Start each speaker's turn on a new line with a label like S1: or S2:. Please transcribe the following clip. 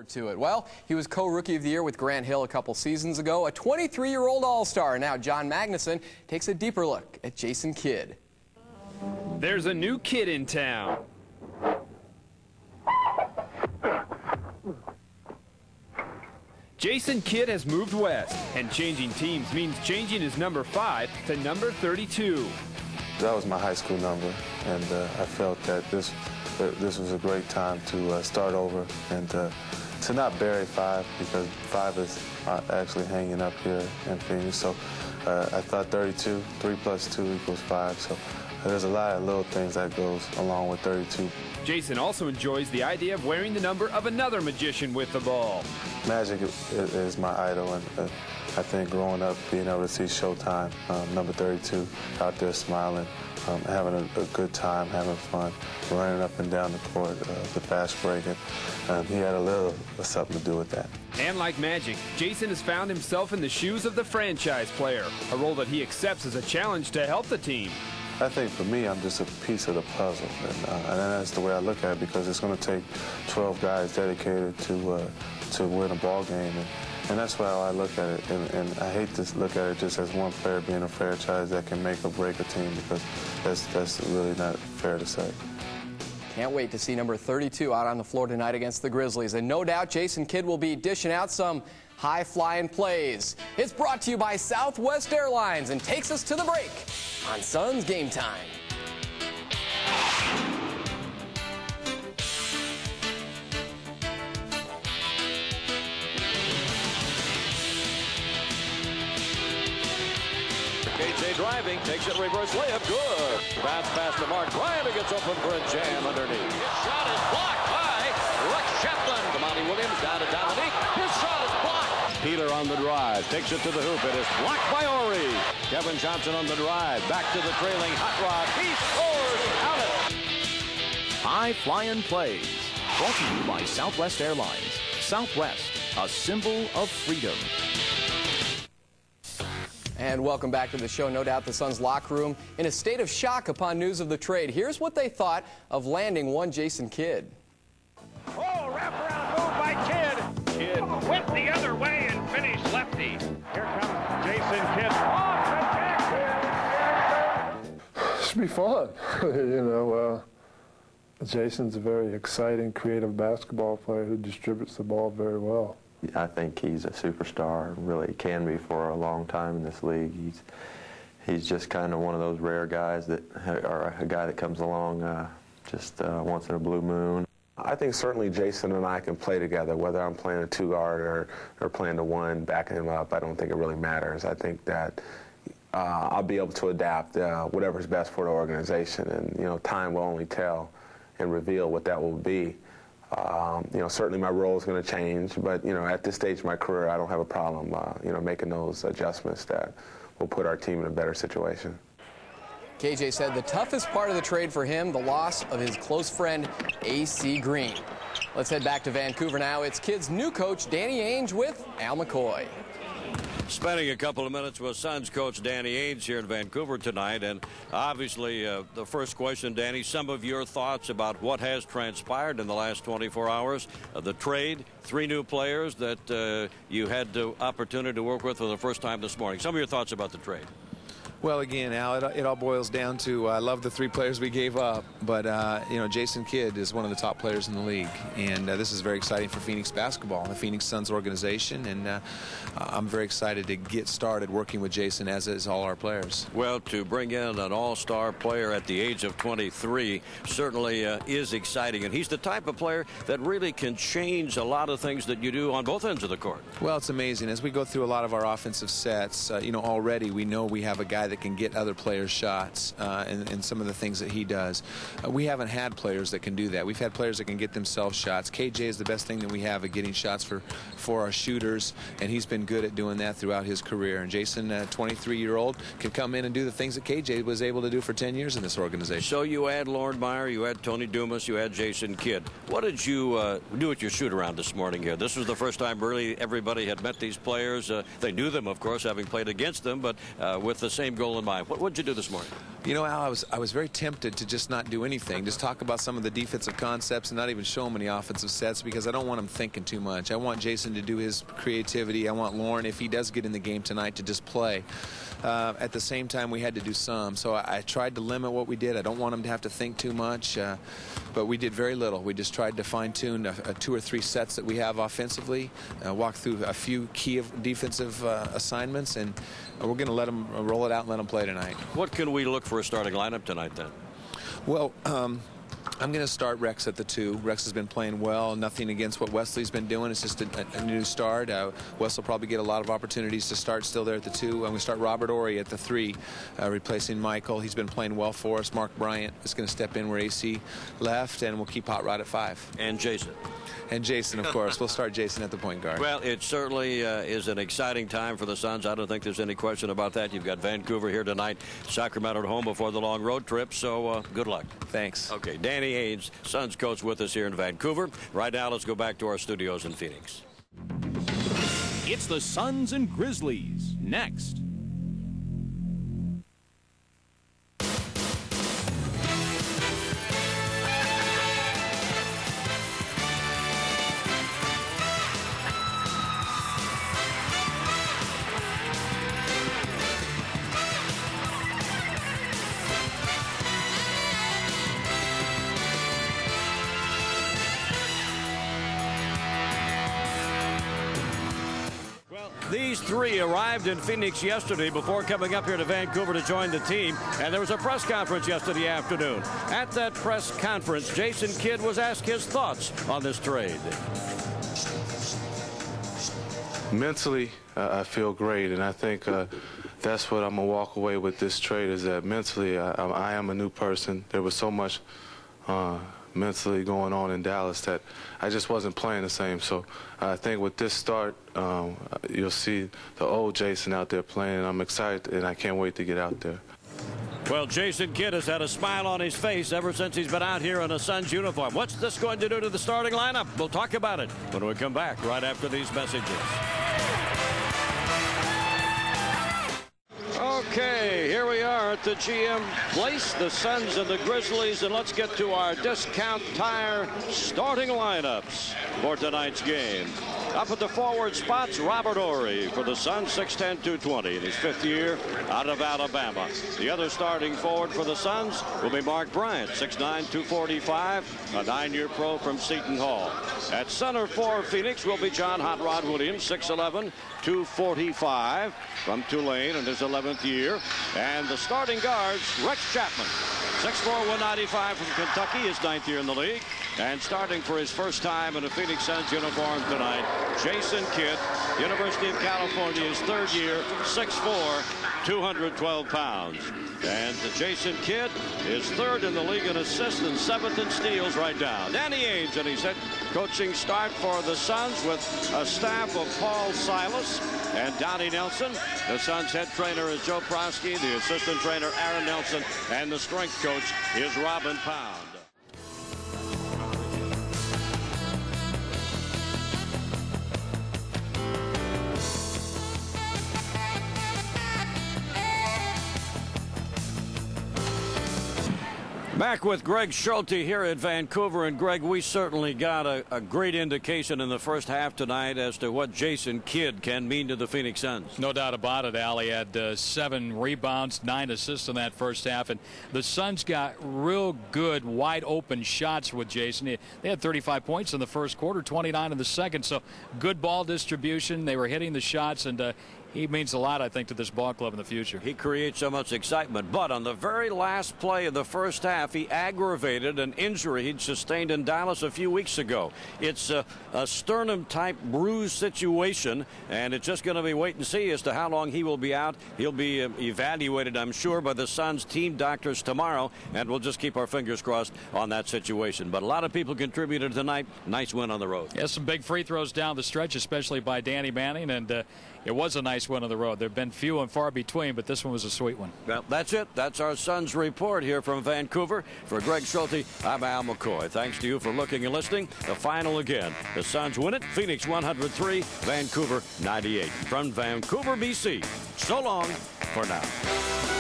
S1: To it. Well, he was co-rookie of the year with Grant Hill a couple seasons ago, a 23-year-old all-star. Now John Magnuson takes a deeper look at Jason Kidd.
S2: There's a new kid in town. Jason Kidd has moved west, and changing teams means changing his number 5 to number 32.
S3: That was my high school number, and I felt that this was a great time to start over and to not bury 5, because 5 is actually hanging up here in Phoenix. So I thought 32, 3 plus 2 equals 5. So there's a lot of little things that goes along with 32.
S2: Jason also enjoys the idea of wearing the number of another magician with the ball.
S3: Magic is my idol, and I think growing up, being able to see Showtime, number 32, out there smiling, having a good time, having fun, running up and down the court, the fast break, and he had a little something to do with that.
S2: And like magic, Jason has found himself in the shoes of the franchise player, a role that he accepts as a challenge to help the team.
S3: I think for me, I'm just a piece of the puzzle, and that's the way I look at it, because it's going to take 12 guys dedicated to win a ball game, and that's how I look at it. And I hate to look at it just as one player being a franchise that can make or break a team, because that's really not fair to say.
S1: Can't wait to see number 32 out on the floor tonight against the Grizzlies, and no doubt Jason Kidd will be dishing out some high-flying plays. It's brought to you by Southwest Airlines and takes us to the break on Suns Game Time.
S4: KJ driving, takes it reverse layup, good. Bounce pass to Mark. Bryant gets open for a jam underneath. His shot is blocked by Rex Shefflin. Damani Williams down to Dominique. His shot is blocked. Peeler on the drive, takes it to the hoop. It is blocked by Ori. Kevin Johnson on the drive, back to the trailing hot rod. He scores. Count it.
S5: High-flying plays, brought to you by Southwest Airlines. Southwest, a symbol of freedom.
S1: And welcome back to the show. No doubt the Suns locker room in a state of shock upon news of the trade. Here's what they thought of landing one Jason Kidd.
S6: Oh, wraparound move by Kidd. Kidd went the other way and finished lefty. Here comes Jason Kidd. Off the jacket.
S7: It should be fun. Jason's a very exciting, creative basketball player who distributes the ball very well.
S8: I think he's a superstar, really can be for a long time in this league. He's just kind of one of those rare guys that, or a guy that comes along just once in a blue moon.
S9: I think certainly Jason and I can play together, whether I'm playing a 2-guard or playing the 1, backing him up. I don't think it really matters. I think that I'll be able to adapt whatever's best for the organization, and time will only tell and reveal what that will be. Certainly my role is going to change, but, at this stage of my career, I don't have a problem, making those adjustments that will put our team in a better situation.
S1: KJ said the toughest part of the trade for him, the loss of his close friend, A.C. Green. Let's head back to Vancouver now. It's Kidd's new coach, Danny Ainge, with Al McCoy.
S4: Spending a couple of minutes with Suns coach Danny Ainge here in Vancouver tonight, and obviously the first question, Danny, some of your thoughts about what has transpired in the last 24 hours, the trade, 3 new players that you had the opportunity to work with for the first time this morning. Some of your thoughts about the trade.
S10: Well, again, Al, it all boils down to I love the 3 players we gave up, but Jason Kidd is one of the top players in the league, and this is very exciting for Phoenix basketball, the Phoenix Suns organization, and I'm very excited to get started working with Jason, as is all our players.
S4: Well, to bring in an all-star player at the age of 23 certainly is exciting, and he's the type of player that really can change a lot of things that you do on both ends of the court.
S10: Well, it's amazing. As we go through a lot of our offensive sets, already we know we have a guy that can get other players shots and some of the things that he does. We haven't had players that can do that. We've had players that can get themselves shots. KJ is the best thing that we have at getting shots for our shooters, and he's been good at doing that throughout his career. And Jason, 23-year-old, can come in and do the things that KJ was able to do for 10 years in this organization.
S4: So you add Loren, Meyer, you add Tony Dumas, you add Jason Kidd. What did you do at your shoot-around this morning here? This was the first time really everybody had met these players. They knew them, of course, having played against them, but with the same goal in mind. What did you do this morning?
S10: You know, Al, I was very tempted to just not do anything, just talk about some of the defensive concepts and not even show him any offensive sets, because I don't want him thinking too much. I want Jason to do his creativity. I want Loren, if he does get in the game tonight, to just play. At the same time, we had to do some, so I tried to limit what we did. I don't want him to have to think too much, but we did very little. We just tried to fine-tune 2 or 3 sets that we have offensively, walk through a few key defensive assignments, and we're going to let him roll it out and let him play tonight.
S4: What can we look for a starting lineup tonight, then?
S10: Well, I'm going to start Rex at the 2. Rex has been playing well. Nothing against what Wesley's been doing. It's just a new start. Wes will probably get a lot of opportunities to start still there at the 2. I'm going to start Robert Ory at the 3, replacing Michael. He's been playing well for us. Mark Bryant is going to step in where AC left, and we'll keep Hot Rod at 5.
S4: And Jason.
S10: And Jason, of course. We'll start Jason at the point guard.
S4: Well, it certainly is an exciting time for the Suns. I don't think there's any question about that. You've got Vancouver here tonight, Sacramento at home before the long road trip, so good luck.
S10: Thanks.
S4: Okay, Danny Haynes, Suns coach, with us here in Vancouver. Right now, let's go back to our studios in Phoenix.
S5: It's the Suns and Grizzlies next.
S4: These 3 arrived in Phoenix yesterday before coming up here to Vancouver to join the team, and there was a press conference yesterday afternoon. At that press conference, Jason Kidd was asked his thoughts on this trade.
S3: Mentally, I feel great, and I think that's what I'm going to walk away with this trade, is that mentally I am a new person. There was so much mentally going on in Dallas that I just wasn't playing the same. So I think with this start, you'll see the old Jason out there playing, and I'm excited, and I can't wait to get out there.
S4: Well, Jason Kidd has had a smile on his face ever since he's been out here in a Suns uniform. What's this going to do to the starting lineup? We'll talk about it when we come back right after these messages. Okay, here we are at the GM place, the Suns and the Grizzlies, and let's get to our Discount Tire starting lineups for tonight's game. Up at the forward spots, Robert Ory for the Suns, 6'10", 220 in his 5th year out of Alabama. The other starting forward for the Suns will be Mark Bryant, 6'9", 245, a 9-year pro from Seton Hall. At center for Phoenix will be John Hot Rod Williams, 6'11", 245 from Tulane in his 11th year. And the starting guards, Rex Chapman, 6'4", 195 from Kentucky, his 9th year in the league. And starting for his first time in a Phoenix Suns uniform tonight, Jason Kidd, University of California, his 3rd year, 6'4", 212 pounds. And Jason Kidd is 3rd in the league in assists and 7th in steals right now. Danny Ainge and his head coaching start for the Suns with a staff of Paul Silas and Donnie Nelson. The Suns head trainer is Joe Prosky, the assistant trainer Aaron Nelson, and the strength coach is Robin Pound. Back with Greg Schulte here at Vancouver. And Greg, we certainly got a great indication in the first half tonight as to what Jason Kidd can mean to the Phoenix Suns.
S11: No doubt about it, Al. He had 7 rebounds, 9 assists in that first half. And the Suns got real good, wide open shots with Jason. They had 35 points in the first quarter, 29 in the second. So good ball distribution. They were hitting the shots, and he means a lot, I think, to this ball club in the future.
S4: He creates so much excitement. But on the very last play of the first half, he aggravated an injury he'd sustained in Dallas a few weeks ago. It's a sternum-type bruise situation, and it's just going to be wait and see as to how long he will be out. He'll be evaluated, I'm sure, by the Suns team doctors tomorrow, and we'll just keep our fingers crossed on that situation. But a lot of people contributed tonight. Nice win on the road.
S11: Yeah, some big free throws down the stretch, especially by Danny Manning, and it was a nice win on the road. There have been few and far between, but this one was a sweet one.
S4: Well, that's it. That's our Suns report here from Vancouver. For Greg Schulte, I'm Al McCoy. Thanks to you for looking and listening. The final again. The Suns win it. Phoenix 103, Vancouver 98. From Vancouver, BC. So long for now.